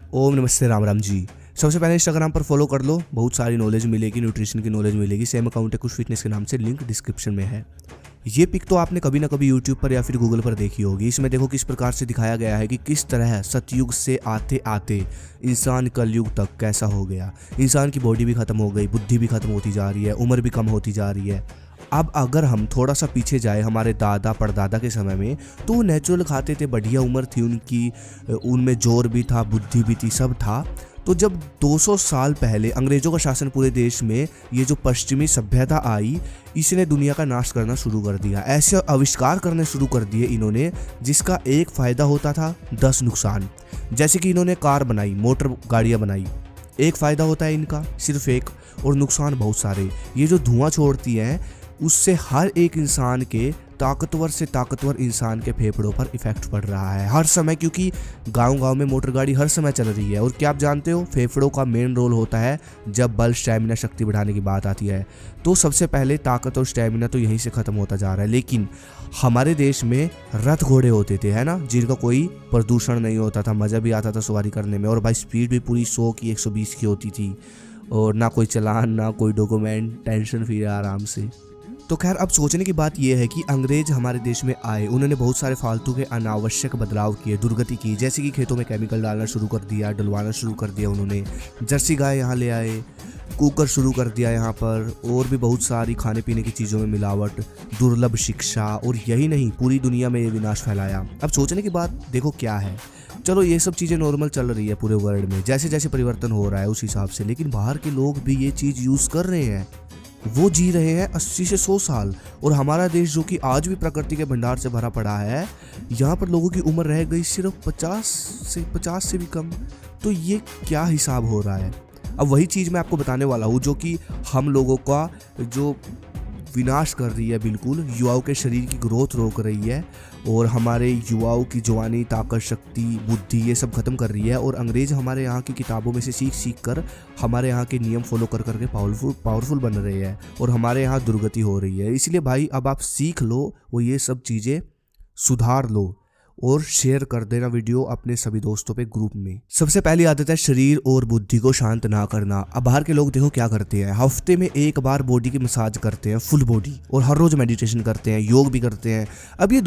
ओम नमस्ते राम राम जी। सबसे पहले इंस्टाग्राम पर फॉलो कर लो, बहुत सारी नॉलेज मिलेगी, न्यूट्रिशन की नॉलेज मिलेगी। सेम अकाउंट है कुछ फिटनेस के नाम से, लिंक डिस्क्रिप्शन में है। ये पिक तो आपने कभी ना कभी यूट्यूब पर या फिर गूगल पर देखी होगी। इसमें देखो किस प्रकार से दिखाया गया है कि किस तरह सतयुग से आते आते इंसान कलयुग तक कैसा हो गया। इंसान की बॉडी भी खत्म हो गई, बुद्धि भी खत्म होती जा रही है, उम्र भी कम होती जा रही है। अब अगर हम थोड़ा सा पीछे जाए हमारे दादा परदादा के समय में, तो वो नेचुरल खाते थे, बढ़िया उम्र थी उनकी, उनमें जोर भी था, बुद्धि भी थी, सब था। तो जब 200 साल पहले अंग्रेजों का शासन पूरे देश में, ये जो पश्चिमी सभ्यता आई, इसने दुनिया का नाश करना शुरू कर दिया। ऐसे आविष्कार करने शुरू कर दिए इन्होंने जिसका एक फ़ायदा होता था 10 नुकसान। जैसे कि इन्होंने कार बनाई, मोटर गाड़ियाँ बनाई, एक फ़ायदा होता है इनका सिर्फ एक, और नुकसान बहुत सारे। ये जो धुआं छोड़ती हैं उससे हर एक इंसान के, ताकतवर से ताकतवर इंसान के फेफड़ों पर इफेक्ट पड़ रहा है हर समय, क्योंकि गांव-गांव में मोटर गाड़ी हर समय चल रही है। और क्या आप जानते हो, फेफड़ों का मेन रोल होता है जब बल, स्टैमिना, शक्ति बढ़ाने की बात आती है। तो सबसे पहले ताकत और स्टैमिना तो यहीं से ख़त्म होता जा रहा है। लेकिन हमारे देश में रथ घोड़े होते थे, है ना, जिनका कोई प्रदूषण नहीं होता था, मज़ा भी आता था सवारी करने में। और भाई स्पीड भी पूरी 100 की 120 की होती थी, और ना कोई चालान, ना कोई डॉक्यूमेंट, टेंशन फ्री, आराम से। तो खैर, अब सोचने की बात यह है कि अंग्रेज हमारे देश में आए, उन्होंने बहुत सारे फालतू के अनावश्यक बदलाव किए, दुर्गति की। जैसे कि खेतों में केमिकल डालना शुरू कर दिया, डलवाना शुरू कर दिया उन्होंने, जर्सी गाय यहाँ ले आए, कुकर शुरू कर दिया यहाँ पर, और भी बहुत सारी खाने पीने की चीज़ों में मिलावट, दुर्लभ शिक्षा, और यही नहीं, पूरी दुनिया में ये विनाश फैलाया। अब सोचने की बात देखो क्या है, चलो ये सब चीज़ें नॉर्मल चल रही है पूरे वर्ल्ड में, जैसे जैसे परिवर्तन हो रहा है उस हिसाब से, लेकिन बाहर के लोग भी ये चीज़ यूज़ कर रहे हैं। वो जी रहे हैं 80 से 100 साल, और हमारा देश जो कि आज भी प्रकृति के भंडार से भरा पड़ा है, यहाँ पर लोगों की उम्र रह गई सिर्फ 50 से भी कम। तो ये क्या हिसाब हो रहा है? अब वही चीज़ मैं आपको बताने वाला हूँ जो कि हम लोगों का जो विनाश कर रही है, बिल्कुल युवाओं के शरीर की ग्रोथ रोक रही है, और हमारे युवाओं की जवानी, ताकत, शक्ति, बुद्धि, ये सब खत्म कर रही है। और अंग्रेज हमारे यहाँ की किताबों में से सीख कर हमारे यहाँ के नियम फॉलो कर करके पावरफुल बन रहे हैं, और हमारे यहाँ दुर्गति हो रही है। इसलिए भाई अब आप सीख लो, वो ये सब चीज़ें सुधार लो, और शेयर कर देना वीडियो अपने सभी दोस्तों पे ग्रुप में। सबसे पहली आदत है शरीर और बुद्धि को शांत ना करना। अब बाहर के लोग देखो क्या करते हैं, हफ्ते में एक बार बॉडी की मसाज करते हैं, फुल बॉडी, और हर रोज मेडिटेशन करते हैं, योग भी करते हैं। अब ये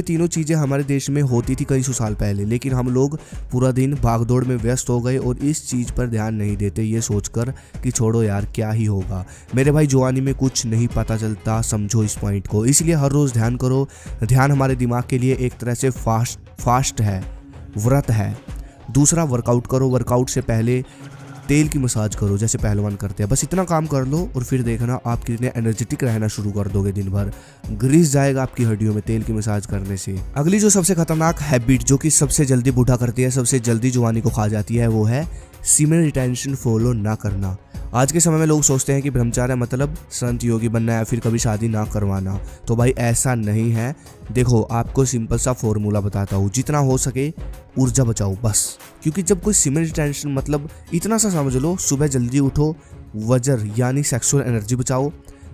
तीनों चीज़ें हमारे देश में होती थी कई सौ साल पहले, लेकिन हम लोग पूरा दिन भागदौड़ में व्यस्त हो गए और इस चीज़ पर ध्यान नहीं देते, ये सोचकर कि छोड़ो यार क्या ही होगा। मेरे भाई जवानी में कुछ नहीं पता चलता, समझो इस पॉइंट को। इसलिए हर रोज़ ध्यान करो। ध्यान हमारे दिमाग के लिए एक तरह से फास्ट है, व्रत है। दूसरा, वर्कआउट करो। वर्कआउट से पहले तेल की मसाज करो जैसे पहलवान करते हैं। बस इतना काम कर लो और फिर देखना आप कितने एनर्जेटिक रहना शुरू कर दोगे। दिन भर ग्रीस जाएगा आपकी हड्डियों में तेल की मसाज करने से। अगली जो सबसे खतरनाक हैबिट जो कि सबसे जल्दी बूढ़ा करती है, सबसे जल्दी जवानी को खा जाती है, वो है सीमेन रिटेंशन फॉलो ना करना। आज के समय में लोग सोचते हैं कि ब्रह्मचार्य मतलब संत योगी बनना है, फिर कभी शादी ना करवाना। तो भाई ऐसा नहीं है। देखो आपको सिंपल सा फॉर्मूला बताता हूँ, जितना हो सके ऊर्जा बचाओ बस। क्योंकि जब कोई सीमेन रिटेंशन मतलब इतना सा समझ लो, सुबह जल्दी उठो, वजर यानी सेक्सुअल एनर्जी बचाओ,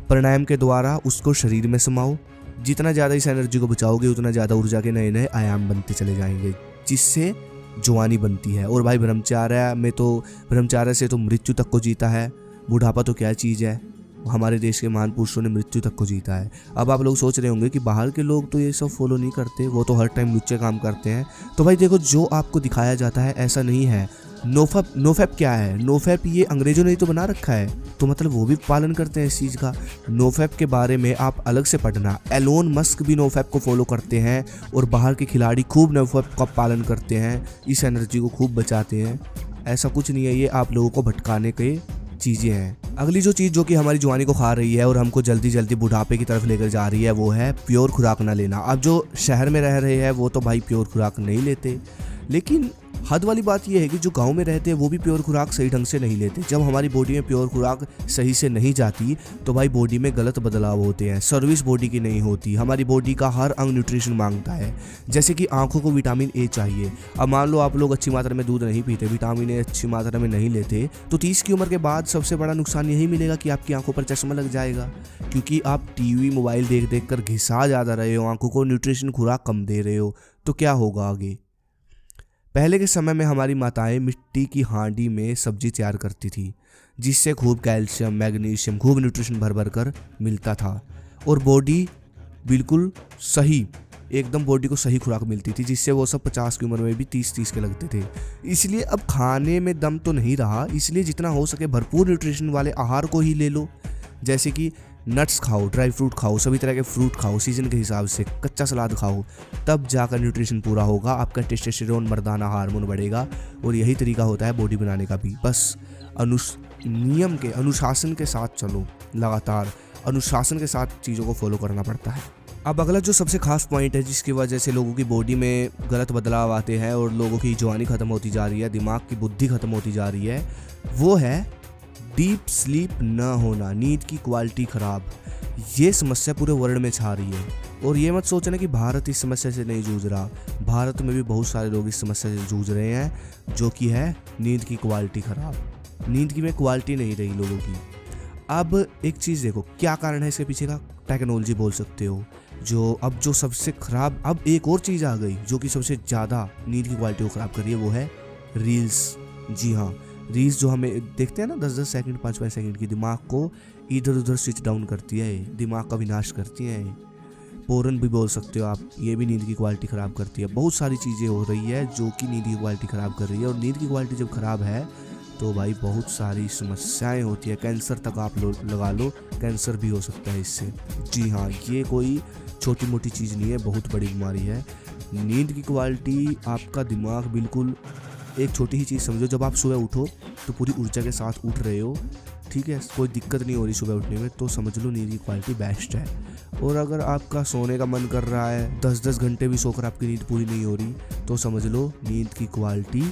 प्राणायाम के द्वारा उसको शरीर में समाओ। जितना ज़्यादा इस एनर्जी को बचाओगे उतना ज़्यादा ऊर्जा के नए नए आयाम बनते चले जाएंगे, जिससे जवानी बनती है। और भाई ब्रह्मचार्य से तो मृत्यु तक को जीता है। बुढ़ापा तो क्या चीज़ है, हमारे देश के महान पुरुषों ने मृत्यु तक को जीता है। अब आप लोग सोच रहे होंगे कि बाहर के लोग तो ये सब फॉलो नहीं करते, वो तो हर टाइम लुच्चे काम करते हैं। तो भाई देखो, जो आपको दिखाया जाता है ऐसा नहीं है। नोफैप क्या है? नोफैप ये अंग्रेजों ने ही तो बना रखा है, तो मतलब वो भी पालन करते हैं इस चीज़ का। नोफैप के बारे में आप अलग से पढ़ना। एलोन मस्क भी नोफैप को फॉलो करते हैं, और बाहर के खिलाड़ी खूब नोफैप का पालन करते हैं, इस एनर्जी को खूब बचाते हैं। ऐसा कुछ नहीं है, ये आप लोगों को भटकाने के चीज़ें हैं। अगली जो चीज़ जो कि हमारी जवानी को खा रही है और हमको जल्दी जल्दी बुढ़ापे की तरफ लेकर जा रही है, वो है प्योर खुराक ना लेना। अब जो शहर में रह रहे हैं वो तो भाई प्योर खुराक नहीं लेते, लेकिन हद वाली बात यह है कि जो गांव में रहते हैं वो भी प्योर खुराक सही ढंग से नहीं लेते। जब हमारी बॉडी में प्योर खुराक सही से नहीं जाती तो भाई बॉडी में गलत बदलाव होते हैं, सर्विस बॉडी की नहीं होती। हमारी बॉडी का हर अंग न्यूट्रिशन मांगता है। जैसे कि आंखों को विटामिन ए चाहिए। अब मान लो आप लोग अच्छी मात्रा में दूध नहीं पीते, विटामिन ए अच्छी मात्रा में नहीं लेते, तो 30 की उम्र के बाद सबसे बड़ा नुकसान यही मिलेगा कि आपकी आंखों पर चश्मा लग जाएगा, क्योंकि आप टीवी मोबाइल देख देख कर घिसा ज़्यादा रहे हो, आंखों को न्यूट्रिशन खुराक कम दे रहे हो। तो क्या होगा आगे? पहले के समय में हमारी माताएं मिट्टी की हांडी में सब्जी तैयार करती थी, जिससे खूब कैल्शियम, मैग्नीशियम, खूब न्यूट्रिशन भर भर कर मिलता था और बॉडी बिल्कुल सही, एकदम बॉडी को सही खुराक मिलती थी, जिससे वो सब 50 की उम्र में भी 30-30 के लगते थे। इसलिए अब खाने में दम तो नहीं रहा, इसलिए जितना हो सके भरपूर न्यूट्रिशन वाले आहार को ही ले लो, जैसे कि नट्स खाओ, ड्राई फ्रूट खाओ, सभी तरह के फ्रूट खाओ सीजन के हिसाब से, कच्चा सलाद खाओ, तब जाकर न्यूट्रिशन पूरा होगा, आपका टेस्टोस्टेरोन मर्दाना हार्मोन बढ़ेगा और यही तरीका होता है बॉडी बनाने का भी। बस नियम के अनुशासन के साथ चलो, लगातार अनुशासन के साथ चीज़ों को फॉलो करना पड़ता है। अब अगला जो सबसे खास पॉइंट है जिसकी वजह से लोगों की बॉडी में गलत बदलाव आते हैं और लोगों की जवानी ख़त्म होती जा रही है, दिमाग की बुद्धि ख़त्म होती जा रही है, वो है डीप स्लीप न होना, नींद की क्वालिटी ख़राब। ये समस्या पूरे वर्ल्ड में छा रही है और ये मत सोचना कि भारत इस समस्या से नहीं जूझ रहा, भारत में भी बहुत सारे लोग इस समस्या से जूझ रहे हैं, जो कि है नींद की क्वालिटी ख़राब। नींद की में क्वालिटी नहीं रही लोगों की। अब एक चीज़ देखो, क्या कारण है इसके पीछे का? टेक्नोलॉजी बोल सकते हो। जो सबसे ख़राब, अब एक और चीज़ आ गई जो कि सबसे ज़्यादा नींद की क्वालिटी को ख़राब कर रही है, वो है रील्स। जी हाँ, रील्स जो हमें देखते हैं ना 10-10 सेकंड, 5-5 सेकंड की, दिमाग को इधर उधर स्विच डाउन करती है, दिमाग का विनाश करती है। पोरन भी बोल सकते हो आप, ये भी नींद की क्वालिटी ख़राब करती है। बहुत सारी चीज़ें हो रही है जो कि नींद की क्वालिटी ख़राब कर रही है और नींद की क्वालिटी जब ख़राब है तो भाई बहुत सारी समस्याएं होती है, कैंसर तक आप लगा लो, कैंसर भी हो सकता है इससे। जी हाँ, ये कोई छोटी मोटी चीज़ नहीं है, बहुत बड़ी बीमारी है। नींद की क्वालिटी, आपका दिमाग बिल्कुल, एक छोटी ही चीज़ समझो, जब आप सुबह उठो तो पूरी ऊर्जा के साथ उठ रहे हो, ठीक है, कोई दिक्कत नहीं हो रही सुबह उठने में, तो समझ लो नींद की क्वालिटी बेस्ट है। और अगर आपका सोने का मन कर रहा है, 10-10 घंटे भी सोकर आपकी नींद पूरी नहीं हो रही, तो समझ लो नींद की क्वालिटी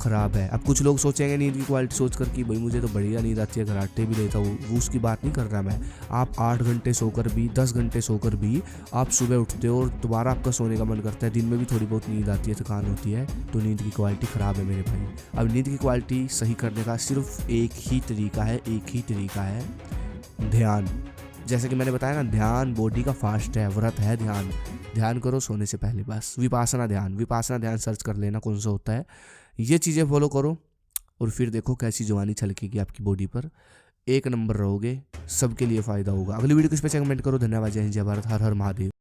ख़राब है। अब कुछ लोग सोचेंगे नींद की क्वालिटी सोचकर कि भाई मुझे तो बढ़िया नींद आती है, घराटे भी लेता हूँ, वो उसकी बात नहीं कर रहा मैं। आप 8 घंटे सोकर भी, 10 घंटे सोकर भी आप सुबह उठते हो और दोबारा आपका सोने का मन करता है, दिन में भी थोड़ी बहुत नींद आती है, थकान होती है, तो नींद की क्वालिटी ख़राब है मेरे भाई। अब नींद की क्वालिटी सही करने का सिर्फ एक ही तरीका है, ध्यान। जैसे कि मैंने बताया ना, ध्यान बॉडी का फास्ट है, व्रत है ध्यान। ध्यान करो सोने से पहले, बस विपासना ध्यान सर्च कर लेना कौन सा होता है। ये चीज़ें फॉलो करो और फिर देखो कैसी जवानी छलकेगी आपकी बॉडी पर, एक नंबर रहोगे, सबके लिए फ़ायदा होगा। अगली वीडियो किस पे कमेंट करो। धन्यवाद, जय हिंद, जय भारत, हर हर महादेव।